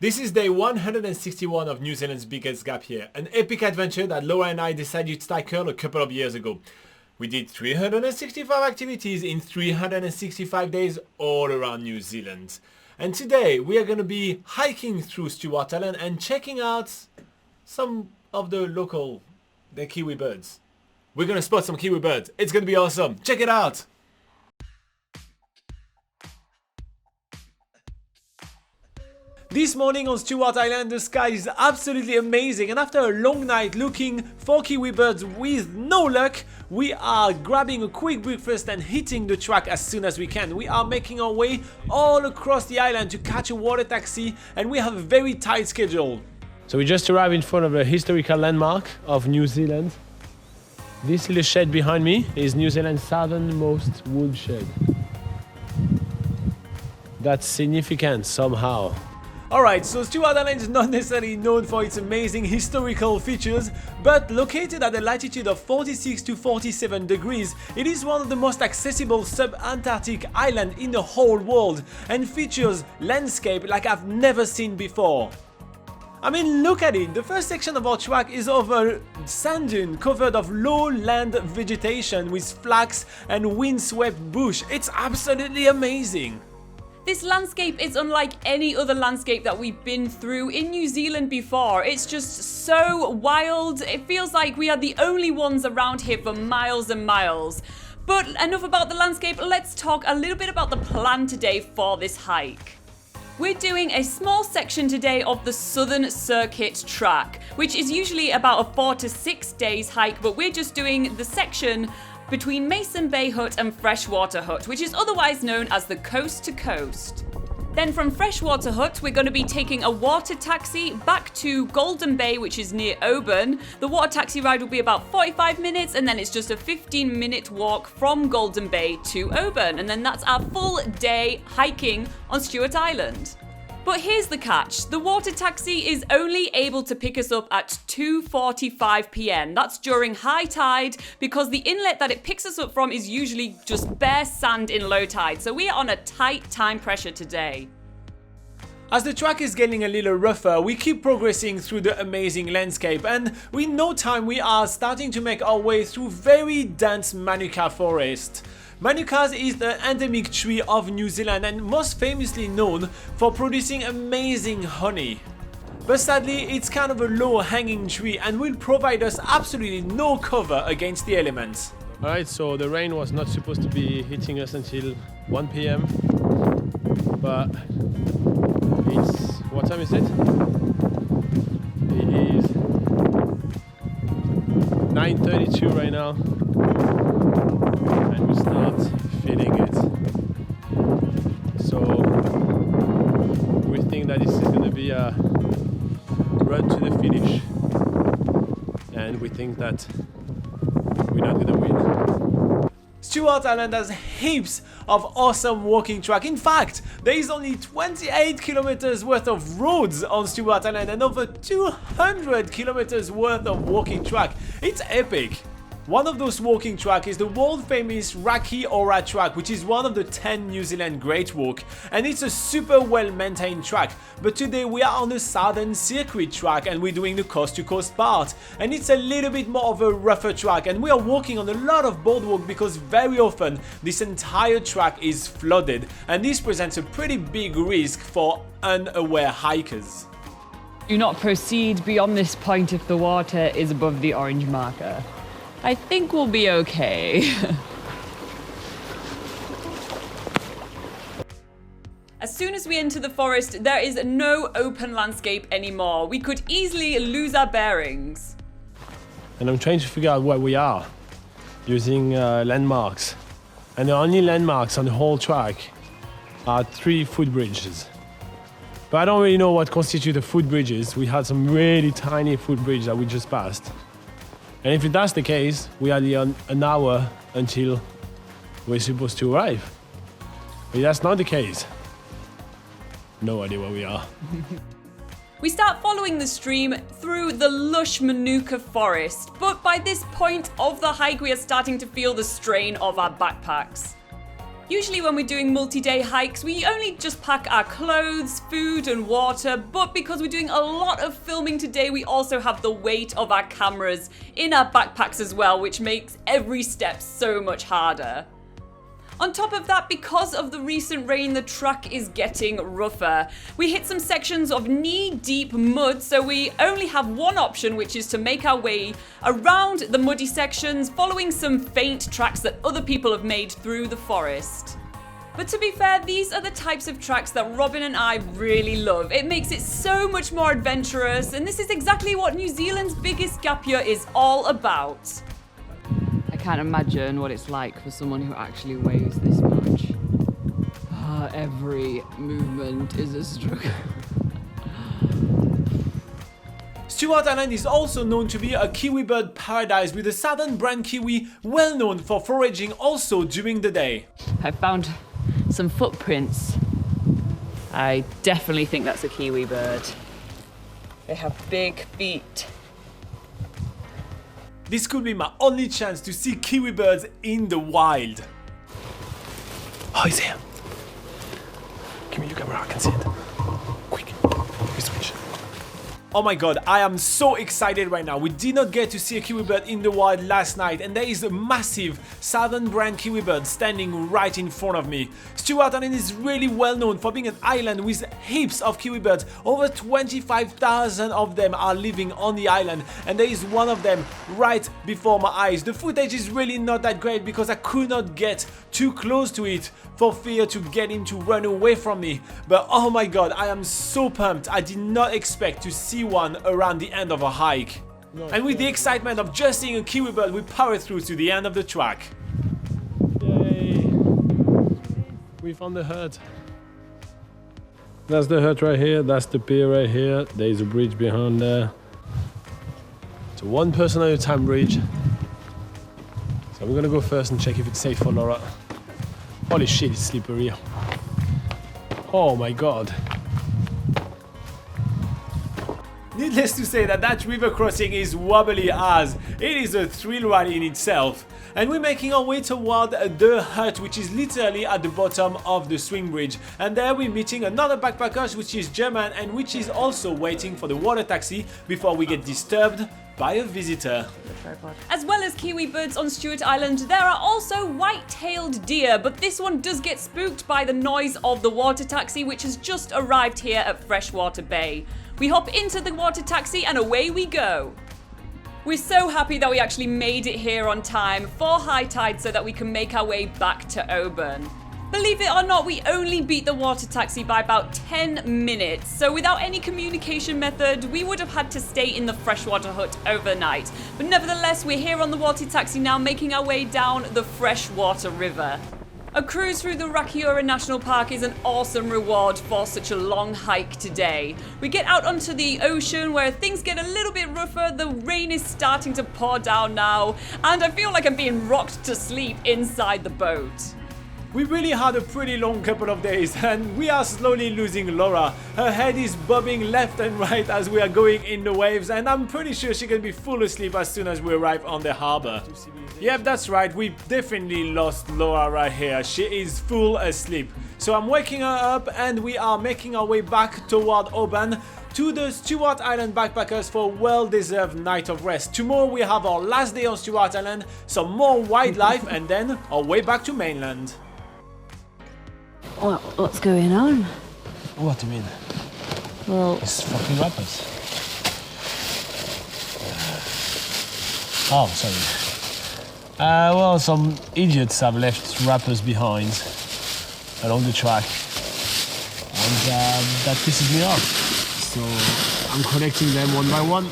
This is day 161 of New Zealand's biggest gap year, an epic adventure that Laura and I decided to tackle a couple of years ago. We did 365 activities in 365 days all around New Zealand. And today we are going to be hiking through Stewart Island and checking out some of the kiwi birds. We're going to spot some kiwi birds. It's going to be awesome. Check it out. This morning on Stewart Island, the sky is absolutely amazing, and after a long night looking for kiwi birds with no luck, we are grabbing a quick breakfast and hitting the track as soon as we can. We are making our way all across the island to catch a water taxi, and we have a very tight schedule. So we just arrived in front of a historical landmark of New Zealand. This little shed behind me is New Zealand's southernmost wood shed. That's significant somehow. Alright, so Stewart Island is not necessarily known for its amazing historical features, but located at a latitude of 46 to 47 degrees, it is one of the most accessible sub-Antarctic islands in the whole world and features landscape like I've never seen before. I mean, look at it, the first section of our track is over sand dune covered of lowland vegetation with flax and windswept bush. It's absolutely amazing. This landscape is unlike any other landscape that we've been through in New Zealand before. It's just so wild. It feels like we are the only ones around here for miles and miles. But enough about the landscape, let's talk a little bit about the plan today for this hike. We're doing a small section today of the Southern Circuit track, which is usually about a 4 to 6 days hike, but we're just doing the section between Mason Bay Hut and Freshwater Hut, which is otherwise known as the Coast to Coast. Then from Freshwater Hut, we're going to be taking a water taxi back to Golden Bay, which is near Oban. The water taxi ride will be about 45 minutes, and then it's just a 15-minute walk from Golden Bay to Oban. And then that's our full day hiking on Stewart Island. But here's the catch, the water taxi is only able to pick us up at 2:45 PM. That's during high tide because the inlet that it picks us up from is usually just bare sand in low tide. So we are on a tight time pressure today. As the track is getting a little rougher, we keep progressing through the amazing landscape, and in no time we are starting to make our way through very dense Manuka forest. Manuka is the endemic tree of New Zealand and most famously known for producing amazing honey. But sadly, it's kind of a low-hanging tree and will provide us absolutely no cover against the elements. Alright, so the rain was not supposed to be hitting us until 1 PM. But what time is it? It is 9:32 right now. And we start feeling it. So we think that this is going to be a run to the finish, and we think that we're not going to win. Stewart Island has heaps of awesome walking track. In fact, there is only 28 kilometers worth of roads on Stewart Island and over 200 kilometers worth of walking track. It's epic. One of those walking tracks is the world famous Raki Ora track, which is one of the 10 New Zealand Great Walk, and it's a super well maintained track. But today we are on the Southern Circuit track and we're doing the coast to coast part, and it's a little bit more of a rougher track, and we are walking on a lot of boardwalk because very often this entire track is flooded, and this presents a pretty big risk for unaware hikers. Do not proceed beyond this point if the water is above the orange marker. I think we'll be okay. As soon as we enter the forest, there is no open landscape anymore. We could easily lose our bearings. And I'm trying to figure out where we are using landmarks. And the only landmarks on the whole track are 3 footbridges. But I don't really know what constitutes the footbridges. We had some really tiny footbridge that we just passed. And if that's the case, we are an hour until we're supposed to arrive. But if that's not the case, no idea where we are. We start following the stream through the lush Manuka forest, but by this point of the hike we are starting to feel the strain of our backpacks. Usually when we're doing multi-day hikes, we only just pack our clothes, food and water, but because we're doing a lot of filming today, we also have the weight of our cameras in our backpacks as well, which makes every step so much harder. On top of that, because of the recent rain, the track is getting rougher. We hit some sections of knee-deep mud, so we only have one option, which is to make our way around the muddy sections, following some faint tracks that other people have made through the forest. But to be fair, these are the types of tracks that Robin and I really love. It makes it so much more adventurous, and this is exactly what New Zealand's biggest gap year is all about. I can't imagine what it's like for someone who actually weighs this much. Every movement is a struggle. Stewart Island is also known to be a kiwi bird paradise, with the southern brand kiwi well known for foraging also during the day. I found some footprints. I definitely think that's a kiwi bird. They have big feet. This could be my only chance to see kiwi birds in the wild. Oh, he's here. Give me your camera, I can see it. Quick, switch. Oh my god, I am so excited right now. We did not get to see a kiwi bird in the wild last night, and there is a massive southern brand kiwi bird standing right in front of me. Stewart Island is really well known for being an island with heaps of kiwi birds. Over 25,000 of them are living on the island, and there is one of them right before my eyes. The footage is really not that great because I could not get too close to it for fear to get him to run away from me. But oh my god, I am so pumped. I did not expect to see one around the end of a hike. And with the excitement of just seeing a kiwi bird, we power through to the end of the track. Yay! We found the hut. That's the hut right here, that's the pier right here, there's a bridge behind there. It's a one person at a time bridge. So we're gonna go first and check if it's safe for Laura. Holy shit, it's slippery. Oh my god. Needless to say that river crossing is wobbly as it is a thrill ride in itself. And we're making our way toward the hut, which is literally at the bottom of the swing bridge. And there we're meeting another backpacker, which is German and which is also waiting for the water taxi before we get disturbed by a visitor. As well as kiwi birds on Stewart Island, there are also white-tailed deer, but this one does get spooked by the noise of the water taxi, which has just arrived here at Freshwater Bay. We hop into the water taxi and away we go. We're so happy that we actually made it here on time for high tide so that we can make our way back to Oban. Believe it or not, we only beat the water taxi by about 10 minutes, so without any communication method, we would have had to stay in the freshwater hut overnight. But nevertheless, we're here on the water taxi now, making our way down the freshwater river. A cruise through the Rakiura National Park is an awesome reward for such a long hike today. We get out onto the ocean where things get a little bit rougher, the rain is starting to pour down now, and I feel like I'm being rocked to sleep inside the boat. We really had a pretty long couple of days and we are slowly losing Laura. Her head is bobbing left and right as we are going in the waves, and I'm pretty sure she can be full asleep as soon as we arrive on the harbor. Yep, that's right, we definitely lost Laura right here. She is full asleep. So I'm waking her up and we are making our way back toward Oban to the Stewart Island backpackers for a well-deserved night of rest. Tomorrow we have our last day on Stewart Island, some more wildlife, and then our way back to mainland. What's going on? What do you mean? Well, It's fucking rappers. Oh, sorry. Well, some idiots have left rappers behind along the track, and that pisses me off. So I'm collecting them one by one,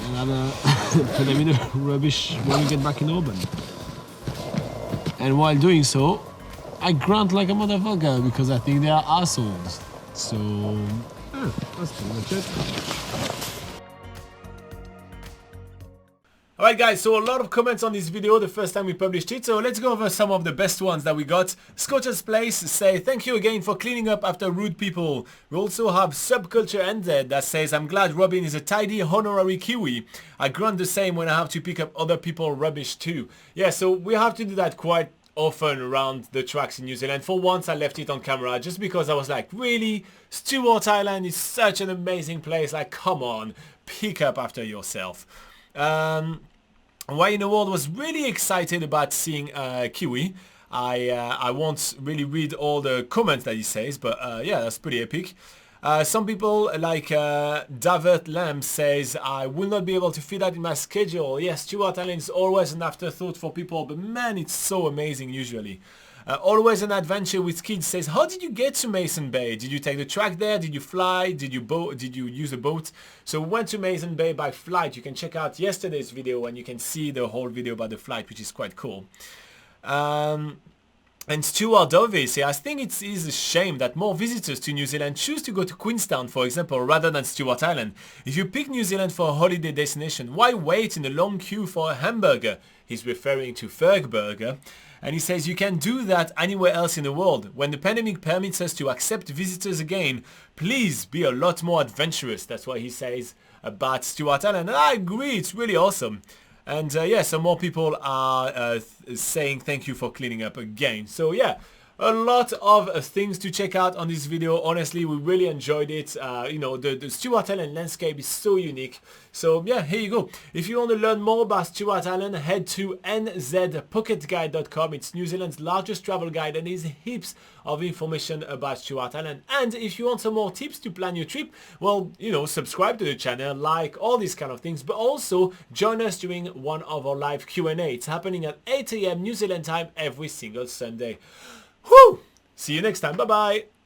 and I'm gonna put them in the rubbish when we get back in Oban. And while doing so, I grunt like a motherfucker because I think they are assholes. So, that's pretty much it. Alright guys, so a lot of comments on this video the first time we published it, so let's go over some of the best ones that we got. Scotch's Place say, thank you again for cleaning up after rude people. We also have Subculture NZ that says, I'm glad Robin is a tidy honorary Kiwi. I grunt the same when I have to pick up other people's rubbish too. Yeah, so we have to do that quite often around the tracks in New Zealand. For once I left it on camera just because I was like, really? Stewart Island is such an amazing place, like come on, pick up after yourself. Why in the World was really excited about seeing Kiwi. I won't really read all the comments that he says, but yeah, that's pretty epic. Some people like Davert Lamb says, I will not be able to fit that in my schedule. Yes, Stewart Island is always an afterthought for people, but man, it's so amazing usually. Always an adventure with kids says, how did you get to Mason Bay? Did you take the track there? Did you fly? Did you use a boat? So we went to Mason Bay by flight. You can check out yesterday's video and you can see the whole video about the flight, which is quite cool. And Stuart Dovey says, I think it is a shame that more visitors to New Zealand choose to go to Queenstown, for example, rather than Stewart Island. If you pick New Zealand for a holiday destination, why wait in a long queue for a hamburger? He's referring to Ferg Burger. And he says, you can do that anywhere else in the world. When the pandemic permits us to accept visitors again, please be a lot more adventurous. That's what he says about Stewart Island. And I agree, it's really awesome. And yeah, so more people are saying thank you for cleaning up again. So yeah, a lot of things to check out on this video. Honestly, we really enjoyed it. You know, the Stewart Island landscape is so unique. So yeah, here you go. If you want to learn more about Stewart Island, head to nzpocketguide.com. It's New Zealand's largest travel guide and there's heaps of information about Stewart Island. And if you want some more tips to plan your trip, well, you know, subscribe to the channel, like all these kind of things, but also join us during one of our live Q&A. It's happening at 8 AM New Zealand time every single Sunday. Whew! See you next time. Bye-bye.